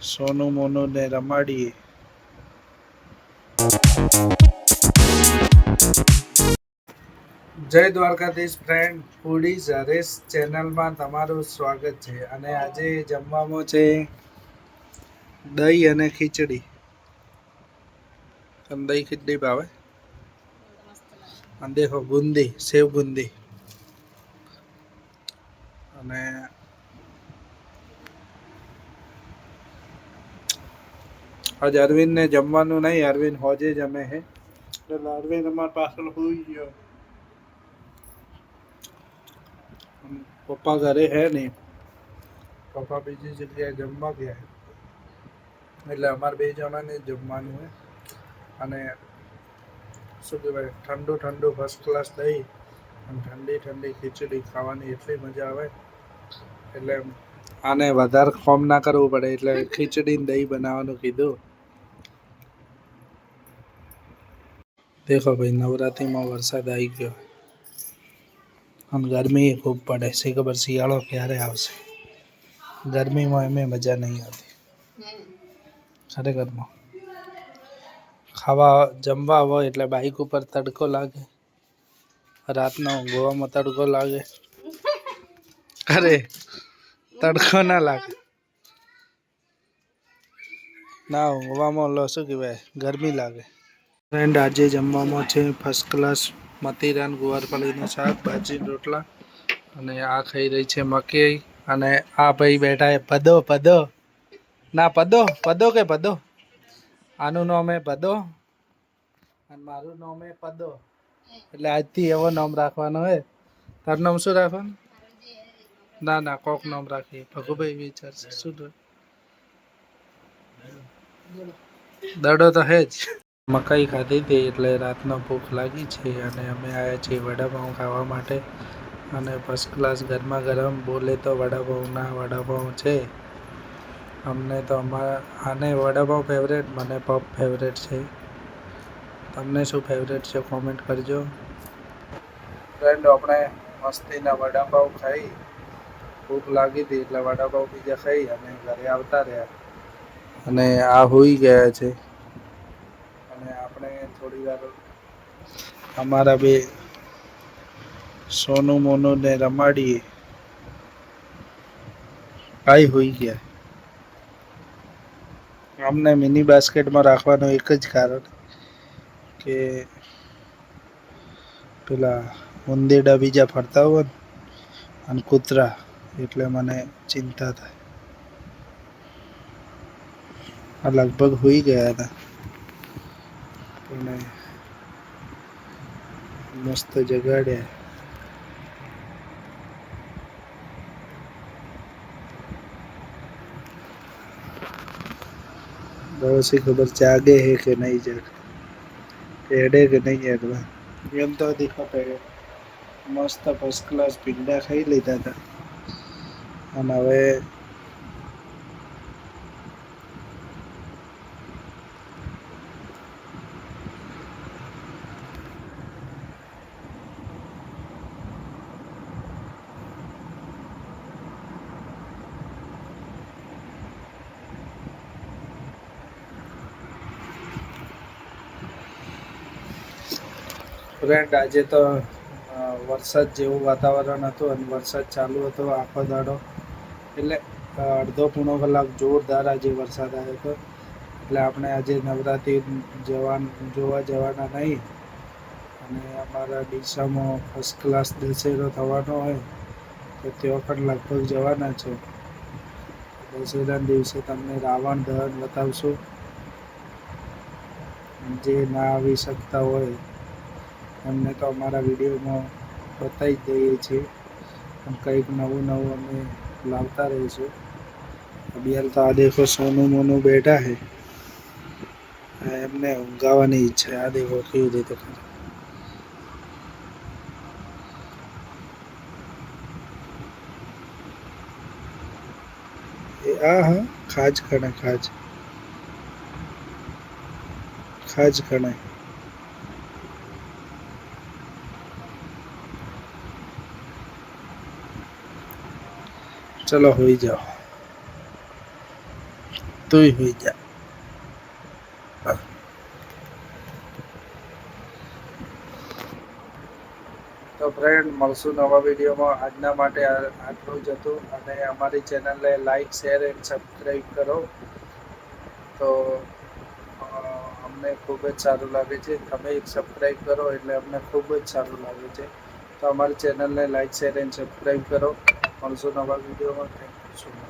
સોનું મોનું ને રમાડીએ. જય દ્વારકાધીશ ફ્રેન્ડ, ફૂડીઝ હરેશ ચેનલમાં તમારું સ્વાગત છે. અને આજે જમવામાં છે દહીં અને ખીચડી. તમને દહીં ખીચડી ભાવે? અને દેખો બુંદી, સેવ બુંદી. અને આજ અરવિંદ ને જમવાનું નહીં, અરવિંદ હોજે જમે હે. એટલે અરવિંદ અમારા પાછળ હોઈ ગયો. પપ્પા ઘરે હે નહીં, પપ્પા બીજી જગ્યાએ જમવા ગયા. એટલે અમારે બે જણાને જમવાનું હોય. અને શું કહેવાય, ઠંડુ ઠંડુ ફર્સ્ટ ક્લાસ દહીં અને ઠંડી ઠંડી ખીચડી ખાવાની એટલી મજા આવે. એટલે આને વધારે ફોર્મ ના કરવું પડે, એટલે ખીચડી ને દહીં બનાવવાનું કીધું. દેખો ભાઈ, નવરાત્રિમાં વરસાદ આવી ગયો અને ગરમી ખૂબ પડે છે. ખબર શિયાળો ક્યારે આવશે? ગરમીમાં એમ મજા નહીં આવતી ખરેખરમાં. ખાવા જમવા હોય એટલે બાઈક ઉપર તડકો લાગે, રાતનો ઊંઘવામાં તડકો લાગે. અરે તડકો ના લાગે, ના ઊંઘવામાં શું કહેવાય, ગરમી લાગે. ફ્રેન્ડ, આજે જમવામાં છે ફર્સ્ટ ક્લાસ મતીરાન ગુવારફળીનું શાક, ભાજી, રોટલા. અને આ ખાઈ રહી છે મકઈ. અને આ ભાઈ બેઠા હે પદો. પદો ના, પદો પદો કે પદો. આનું નામ હે પદો અને મારું નામ હે પદો. એટલે આજથી એવો નામ રાખવાનો હે. તારું નામ શું રાખવાનું? ના ના, કોક નામ રાખીએ. ભગુભાઈ વિચારશે શું દડો તો હે જ. મકાઈ ખાધી હતી એટલે રાતનો ભૂખ લાગી છે. અને અમે આવ્યા છીએ વડાપાઉં ખાવા માટે. અને ફર્સ્ટ ક્લાસ ગરમા ગરમ, બોલે તો વડાપાઉંના વડાપાઉં છે. અમને તો આને વડાપાઉં ફેવરેટ, મને પપ ફેવરેટ છે. તમને શું ફેવરેટ છે કોમેન્ટ કરજો. ફ્રેન્ડ, આપણે મસ્તીના વડાપાઉં ખાઈ, ભૂખ લાગી હતી એટલે વડાપાઉં બીજા ખાઈ અને ઘરે આવતા રહ્યા. અને આ હોઈ ગયા છે. અને આપણે થોડી વાર અમારા બે સોનું મોનું ને રમાડીએ. આઈ હોઈ ગયા. અમને મિની બાસ્કેટમાં રાખવાનું એક જ કારણ કે પેલા ઉંદેડા બીજા ફરતા હોય ને અને કૂતરા, એટલે મને ચિંતા થાય. આ લગભગ હોઈ ગયા હતા પણ મસ્ત જગાડ્યા. બસ ખબર જાગે હે કે નહીં જાગે, હેડે કે નહીં હેડવા. એમ તો દેખો મસ્ત ફર્સ્ટ ક્લાસ પીંડા ખાઈ લીધા હતા. અને હવે ફ્રેન્ડ, આજે તો વરસાદ જેવું વાતાવરણ હતું અને વરસાદ ચાલુ હતો આખો દાડો. એટલે અડધો પોણો કલાક જોરદાર આજે વરસાદ આવ્યો હતો. એટલે આપણે આજે નવરાત્રિ જોવા જવાના નહીં. અને અમારા ડીસામાં ફર્સ્ટ ક્લાસ દશેરો થવાનો હોય તો ત્યાં પણ લગભગ જવાના છે. દશેરાના દિવસે તમને રાવણ દહન બતાવશું. જે ના આવી શકતા હોય એમને તો અમારા વિડીયોમાં બતાવી જ દઈએ છીએ. કંઈક નવું નવું અમે લાવતા રહીશું. અભિયાલ તો આ દેખો સોનું મોનું બેઠા છે. એમને ઊંઘાવાની ઈચ્છા. આ દેખો કેવી રીતે કરે. હા, ખાજ ખણે ખાજ ખણે. ચલો હોઈ જાઓ. તુંય હોઈ જા. તો ફ્રેન્ડ, મળશું નવા વિડીયોમાં. આજના માટે આટલું જ હતું. અને અમારી ચેનલને લાઈક, શેર એન્ડ સબસ્ક્રાઈબ કરો. તો અમને ખૂબ જ સારું લાગે છે. તમે એક સબસ્ક્રાઈબ કરો એટલે અમને ખૂબ જ સારું લાગે છે. તો અમારી ચેનલને લાઈક, શેર એન્ડ સબસ્ક્રાઈબ કરો. મળશું નવા વિડીયોમાં. Thank you so much.